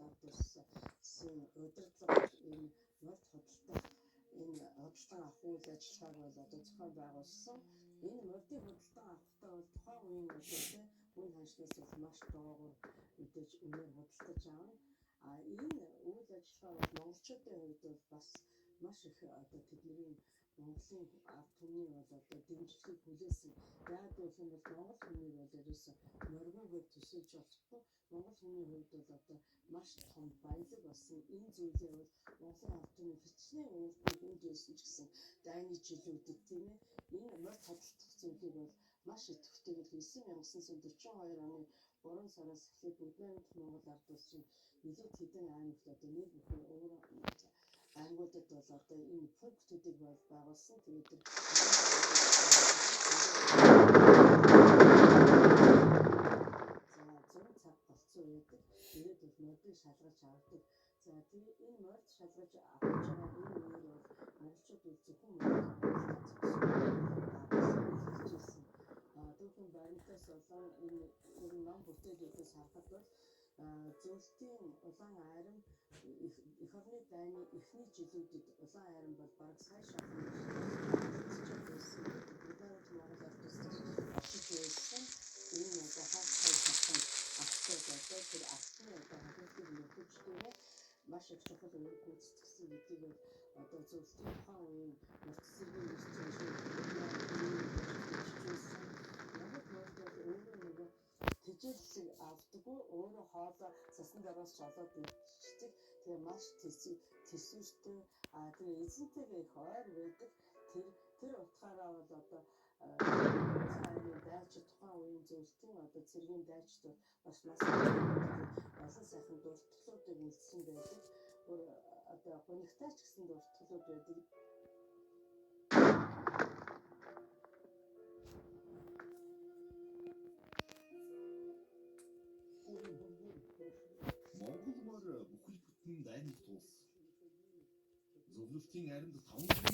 ардсан удирдлага энэ морд хөдөлтөд энэ хөдөлгөөн авах үйл ажиллагааг бол одоо зохион байгуулсан. Энэ мордын хөдөлгөөн авахдаа бол тухайн үеийн үеийн ханшнаас бол маш доогуур мэдээж үнээр хөдөлгөж аавна. Энэ үйл ажиллагаа бол монголчуудын хувьд бол бас маш их одоо тэдний Монголын ард түмний бол одоо дэмжлэгийг хүлээсэн. Яг гэх юм бол монгол хүмүүс бол ерөөсө моргоноор төсөөлж болохгүй. Монгол хүний хувьд бол одоо маш том баялаг болсон. Энэ зүйлээ бол Монголын ард түмний хичнээн өөртөө хүндээсэн ч гэсэн дайны жилүүдэд тийм ээ. Энэ морд хөдөлгөх зүйлийг бол маш идэвхтэйгээр хийсэн. 1942 оны 3 сараас эхлээд Бүгднайрамд Монгол ард улсын илүүд хэдэн аймагт одоо нэг бүхэн өөр аймагуудад бол одоо энэ пунктуудыг бол байгуулсан. Тэгээд зөв цаг болцсон байдаг. Тэгээд бол мордыг шалгаж авдаг. За тэгээд энэ морд шалгаж авч байгаа энэ үеэр бол монголчууд үл зөвхөн дүүхэн баримтаас болон энэ ном бүтээлүүдээс харахад бол зөвлөлтийн улаан айрам их орны дайны эхний жилүүдэд улаан айрам бол бараг сая шахны байсан. Бүгднайрамд Монгол ард улсад очиж байсан. Энэ одоо хар цай тавхан авцад одоо тэр авцны одоо хадгалыг нөхөждөө маш их чухал үүрэг гүйцэтгэсэн гэдгийг одоо зөвлөлтийн тухайн үеийн мөрцсөргийн ирсэн шүү. Тэжээлсэг авдаггүй өөрөө хоолоо цасан дараас жолоод идчихдэг. Тэгээ маш тэсвэртэй тэгээ эзэнтэйгээ их ойр байдаг. Тэр утгаараа бол одоо цааны дайчид тухайн үеийн зөвлөлтийн одоо цэргийн дайчид бас олон сайхан дуртгалуудыг үлдсэн байдаг. Одоо гонигтай ч гэсэн дуртгалууд байдаг. Монгол морь бүхэл бүтэн дайныг туулсан. Зөвлөлтийн аримд 5